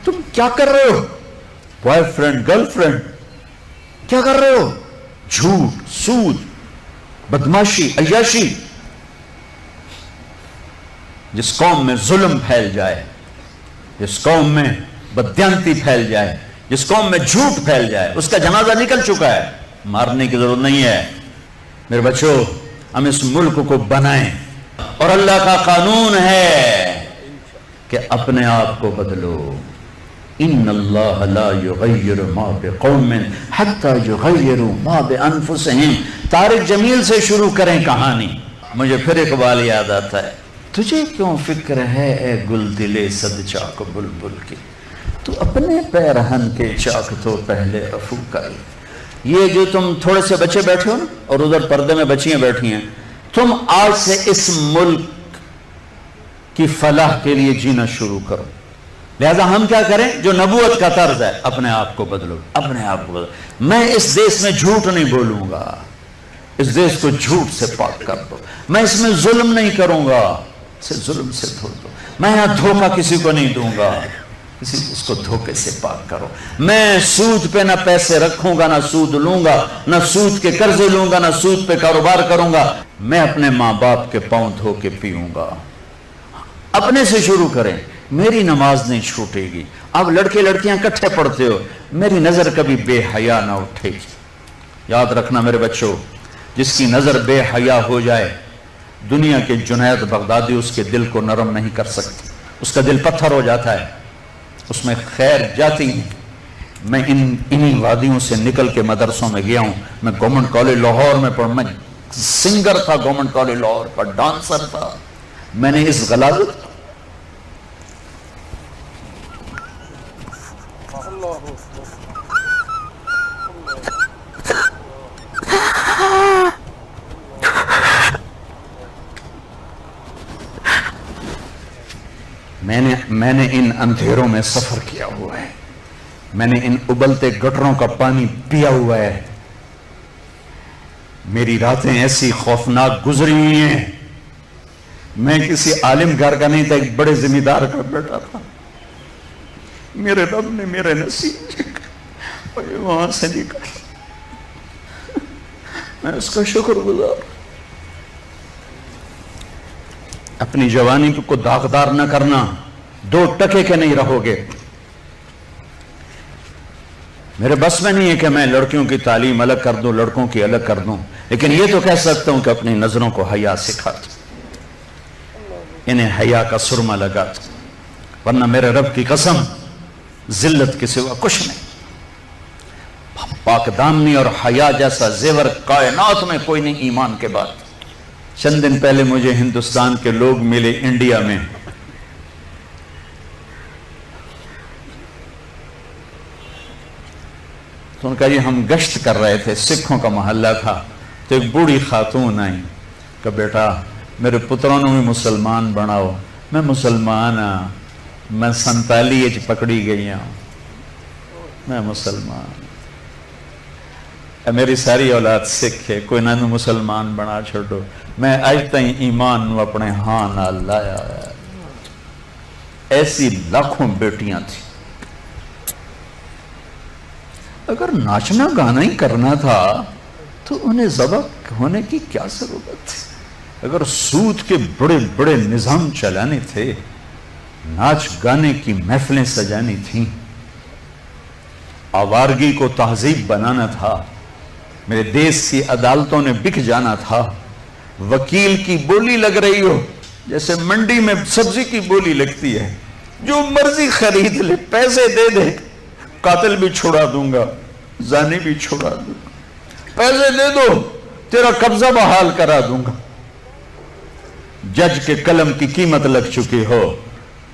تم کیا کر رہے ہو؟ بوائے فرینڈ گرل فرینڈ کیا کر رہے ہو؟ جھوٹ، سود، بدماشی، عیاشی. جس قوم میں ظلم پھیل جائے، جس قوم میں بددیانتی پھیل جائے، جس قوم میں جھوٹ پھیل جائے، اس کا جنازہ نکل چکا ہے، مارنے کی ضرورت نہیں ہے. میرے بچوں، ہم اس ملک کو بنائیں، اور اللہ کا قانون ہے کہ اپنے آپ کو بدلو. ان اللہ لا یغیر ما بقوم حتی یغیروا ما بانفسہم. طارق جمیل سے شروع کریں کہانی. مجھے پھر اقبال یاد آتا ہے. تجھے کیوں فکر ہے اے گل دلے صد چاک بلبل کی، تو اپنے پیرہن کے چاک تو پہلے رفو کر. یہ جو تم تھوڑے سے بچے بیٹھے ہو نا، اور ادھر پردے میں بچیاں بیٹھی ہیں، تم آج سے اس ملک کی فلاح کے لیے جینا شروع کرو. لہذا ہم کیا کریں؟ جو نبوت کا طرز ہے، اپنے آپ کو بدلو، اپنے آپ کو بدلو. میں اس دیش میں جھوٹ نہیں بولوں گا، اس دیش کو جھوٹ سے پاک کر دو. میں اس میں ظلم نہیں کروں گا، اسے ظلم سے دھو دو. میں یہاں دھوکہ کسی کو نہیں دوں گا، اس کو دھوکے سے پاک کرو. میں سود پہ نہ پیسے رکھوں گا، نہ سود لوں گا، نہ سود کے قرضے لوں گا، نہ سود پہ کاروبار کروں گا. میں اپنے ماں باپ کے پاؤں دھو کے پیوں گا. اپنے سے شروع کریں. میری نماز نہیں چھوٹے گی. اب لڑکے لڑکیاں کٹھے پڑھتے ہو، میری نظر کبھی بے حیا نہ اٹھے گی. یاد رکھنا میرے بچوں، جس کی نظر بے حیا ہو جائے، دنیا کے جنید بغدادی اس کے دل کو نرم نہیں کر سکتے. اس کا دل پتھر ہو جاتا ہے، اس میں خیر جاتی نہیں. میں انہی وادیوں سے نکل کے مدرسوں میں گیا ہوں. میں گورنمنٹ کالج لاہور میں پڑھا، میں سنگر تھا گورنمنٹ کالج لاہور کا، ڈانسر تھا. میں نے اس غلاظت میں نے ان اندھیروں میں سفر کیا ہوا ہے. میں نے ان ابلتے گٹروں کا پانی پیا ہوا ہے. میری راتیں ایسی خوفناک گزری ہوئی ہیں. میں کسی عالم گھر کا نہیں تھا، ایک بڑے زمیندار کا بیٹا تھا. میرے رب نے میرے نصیب وہاں سے نکال، میں اس کا شکر گزار. اپنی جوانی کو داغدار نہ کرنا، 2 ٹکے کے نہیں رہو گے. میرے بس میں نہیں ہے کہ میں لڑکیوں کی تعلیم الگ کر دوں، لڑکوں کی الگ کر دوں، لیکن یہ تو کہہ سکتا ہوں کہ اپنی نظروں کو حیا سکھا دوں، انہیں حیا کا سرما لگا دوں. ورنہ میرے رب کی قسم، ذلت کے سوا کچھ نہیں. پاک دامنی اور حیا جیسا زیور کائنات میں کوئی نہیں ایمان کے بعد. چند دن پہلے مجھے ہندوستان کے لوگ ملے انڈیا میں. تو ان کا یہ ہم گشت کر رہے تھے، سکھوں کا محلہ تھا. تو ایک بوڑھی خاتون آئی کہ بیٹا میرے پتروں نے بھی مسلمان بناؤ. میں مسلمان ہاں، میں 47 پکڑی گئی ہوں، میں مسلمان. میری ساری اولاد سکھ ہے، کوئی نہ مسلمان بنا چھوڑو. میں آج تائیں ایمان اپنے ہاں نہ لایا. ایسی لاکھوں بیٹیاں تھیں. اگر ناچنا گانا ہی کرنا تھا تو انہیں ذبح ہونے کی کیا ضرورت تھی؟ اگر سود کے بڑے بڑے نظام چلانے تھے، ناچ گانے کی محفلیں سجانی تھیں، آوارگی کو تہذیب بنانا تھا، میرے دیش کی عدالتوں نے بک جانا تھا، وکیل کی بولی لگ رہی ہو جیسے منڈی میں سبزی کی بولی لگتی ہے، جو مرضی خرید لے، پیسے دے دے، قاتل بھی چھوڑا دوں گا، زانی بھی چھوڑا دوں گا، پیسے دے دو تیرا قبضہ بحال کرا دوں گا. جج کے قلم کی قیمت لگ چکی ہو،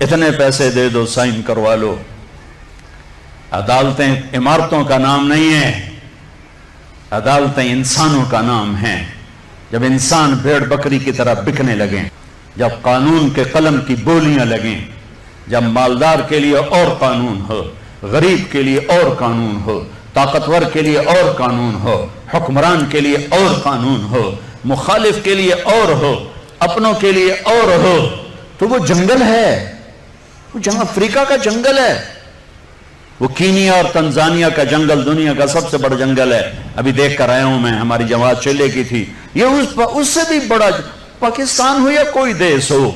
اتنے پیسے دے دو، سائن کروا لو. عدالتیں عمارتوں کا نام نہیں ہے، عدالتیں انسانوں کا نام ہیں. جب انسان بھیڑ بکری کی طرح بکنے لگیں، جب قانون کے قلم کی بولیاں لگیں، جب مالدار کے لیے اور قانون ہو، غریب کے لیے اور قانون ہو، طاقتور کے لیے اور قانون ہو، حکمران کے لیے اور قانون ہو، مخالف کے لیے اور ہو، اپنوں کے لیے اور ہو، تو وہ جنگل ہے، وہ جہاں افریقہ کا جنگل ہے. وہ کینیا اور تنزانیہ کا جنگل دنیا کا سب سے بڑا جنگل ہے، ابھی دیکھ کر آیا ہوں میں، ہماری جماعت چلے کی تھی، یہ اس سے بھی بڑا پاکستان ہو یا کوئی دیش ہو،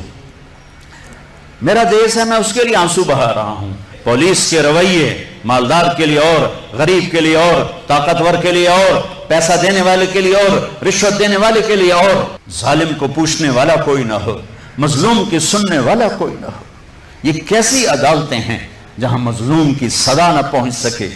میرا دیش ہے، میں اس کے لیے آنسو بہا رہا ہوں۔ پولیس کے رویے مالدار کے لیے اور، غریب کے لیے اور، طاقتور کے لیے اور، پیسہ دینے والے کے لیے اور، رشوت دینے والے کے لیے اور، ظالم کو پوچھنے والا کوئی نہ ہو، مظلوم کی سننے والا کوئی نہ ہو۔ یہ کیسی عدالتیں ہیں جہاں مظلوم کی صدا نہ پہنچ سکے؟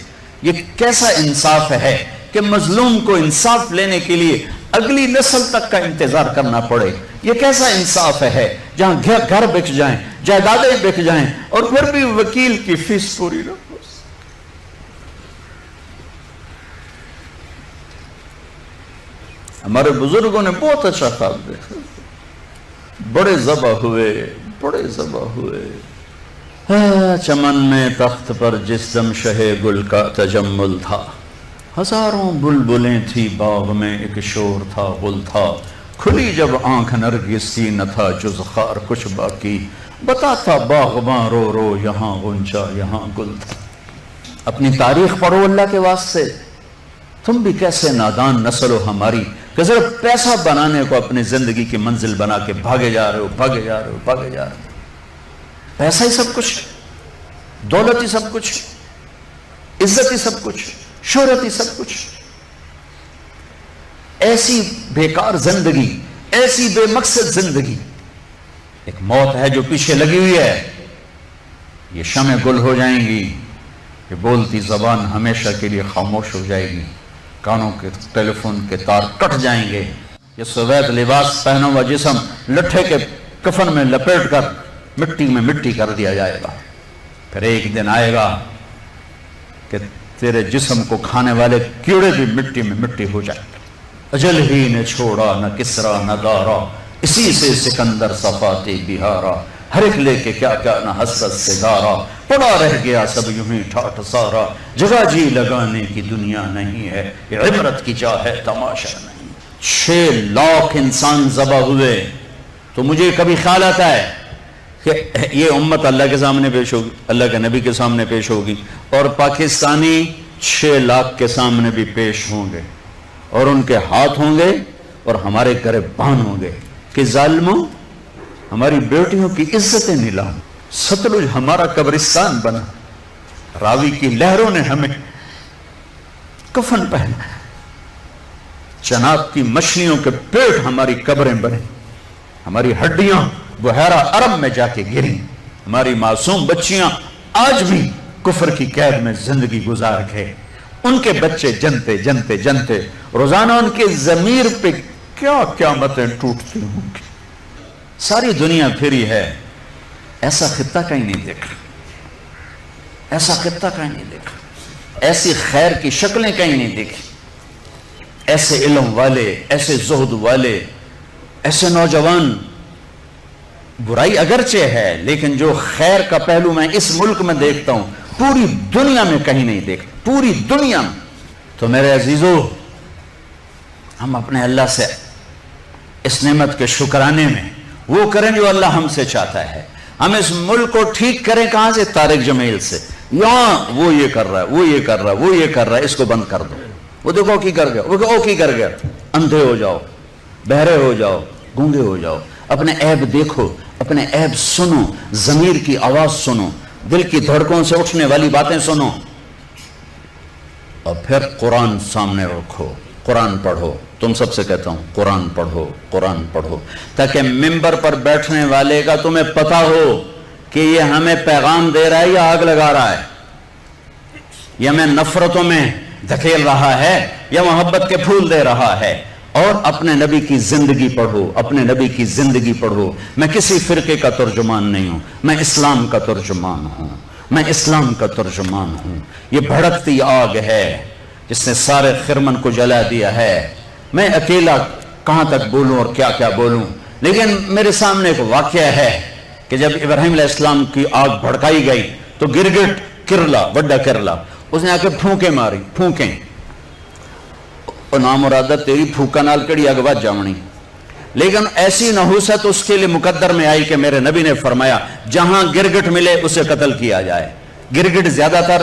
یہ کیسا انصاف ہے کہ مظلوم کو انصاف لینے کے لیے اگلی نسل تک کا انتظار کرنا پڑے؟ یہ کیسا انصاف ہے جہاں گھر بک جائیں، جائیدادیں بک جائیں اور پھر بھی وکیل کی فیس پوری نہ ہو؟ ہمارے بزرگوں نے بہت اچھا خواب دیکھا، بڑے ذبح ہوئے، چمن میں تخت پر جس دم شہ گل کا تجمل تھا، ہزاروں بلبلیں تھی باغ میں، ایک شور تھا غل تھا، کھلی جب آنکھ نرگس کی نہ تھا جز خار کچھ باقی، بتاتا باغباں رو رو یہاں غنچہ یہاں گل تھا۔ اپنی تاریخ پڑھو اللہ کے واسطے، تم بھی کیسے نادان نسل ہو ہماری کہ صرف پیسہ بنانے کو اپنی زندگی کی منزل بنا کے بھاگے جا رہے ہو۔ پیسہ ہی سب کچھ، دولت ہی سب کچھ، عزت ہی سب کچھ، شہرت ہی سب کچھ۔ ایسی بیکار زندگی، ایسی بے مقصد زندگی۔ ایک موت ہے جو پیچھے لگی ہوئی ہے، یہ شمع گل ہو جائیں گی، یہ بولتی زبان ہمیشہ کے لیے خاموش ہو جائے گی، کانوں کے ٹیلی فون کے تار کٹ جائیں گے، یہ سوید لباس پہنا ہوا جسم لٹھے کے کفن میں لپیٹ کر مٹی میں مٹی کر دیا جائے گا۔ پھر ایک دن آئے گا کہ تیرے جسم کو کھانے والے کیڑے بھی مٹی میں مٹی ہو جائیں گے۔ اجل ہی نے چھوڑا نہ کسرا نہ دارا، اسی سے سکندر صفاتی بہارا، ہر ایک لے کے کیا کیا نہ حسرت سے دارا، پڑا رہ گیا سب یوں ہی ٹھاٹھ سارا، جگہ جی لگانے کی دنیا نہیں ہے، یہ عبرت کی جا ہے تماشا نہیں۔ 6 لاکھ انسان ذبح ہوئے، تو مجھے کبھی خیال آتا ہے کہ یہ امت اللہ کے سامنے پیش ہوگی، اللہ کے نبی کے سامنے پیش ہوگی، اور پاکستانی 6 لاکھ کے سامنے بھی پیش ہوں گے، اور ان کے ہاتھ ہوں گے اور ہمارے گریبان ہوں گے کہ ظالموں ہماری بیٹیوں کی عزتیں نیلام، ستلج ہمارا قبرستان بنا، راوی کی لہروں نے ہمیں کفن پہنا، چناب کی مچھلیوں کے پیٹ ہماری قبریں بنے، ہماری ہڈیاں بحیرہ عرب میں جا کے گریں، ہماری معصوم بچیاں آج بھی کفر کی قید میں زندگی گزار گئے، ان کے بچے جنتے روزانہ ان کے ضمیر پہ کیا قیامتیں ٹوٹتی ہوں گی۔ ساری دنیا پھری ہے، ایسا خطہ کہیں نہیں دیکھا، ایسی خیر کی شکلیں کہیں نہیں دیکھی، ایسے علم والے، ایسے زہد والے، ایسے نوجوان۔ برائی اگرچہ ہے لیکن جو خیر کا پہلو میں اس ملک میں دیکھتا ہوں پوری دنیا میں کہیں نہیں دیکھتا، پوری دنیا میں۔ تو میرے عزیزو، ہم اپنے اللہ سے اس نعمت کے شکرانے میں وہ کریں جو اللہ ہم سے چاہتا ہے۔ ہم اس ملک کو ٹھیک کریں کہاں سے؟ طارق جمیل سے۔ یہاں وہ یہ کر رہا ہے، وہ یہ کر رہا ہے، اس کو بند کر دو، وہ دیکھو کی کر گیا، وہ کی کر گیا۔ اندھے ہو جاؤ، بہرے ہو جاؤ، گونگے ہو جاؤ، اپنے عیب دیکھو، اپنے عیب سنو، ضمیر کی آواز سنو، دل کی دھڑکوں سے اٹھنے والی باتیں سنو، اور پھر قرآن سامنے رکھو، قرآن پڑھو۔ تم سب سے کہتا ہوں قرآن پڑھو تاکہ ممبر پر بیٹھنے والے کا تمہیں پتہ ہو کہ یہ ہمیں پیغام دے رہا ہے یا آگ لگا رہا ہے، یہ ہمیں نفرتوں میں دھکیل رہا ہے یا محبت کے پھول دے رہا ہے۔ اور اپنے نبی کی زندگی پڑھو، میں کسی فرقے کا ترجمان نہیں ہوں، میں اسلام کا ترجمان ہوں، یہ بھڑکتی آگ ہے جس نے سارے خرمن کو جلا دیا ہے۔ میں اکیلا کہاں تک بولوں اور کیا کیا بولوں، لیکن میرے سامنے ایک واقعہ ہے کہ جب ابراہیم علیہ السلام کی آگ بھڑکائی گئی تو گرگٹ کرلا، وڈا کرلا، اس نے آ کے پھونکیں، اور نامرادہ تیری پھوکا نال کڑی اگ بات جامنی، لیکن ایسی نحوست اس کے لیے مقدر میں آئی کہ میرے نبی نے فرمایا جہاں گرگٹ ملے اسے قتل کیا جائے۔ گرگٹ زیادہ تر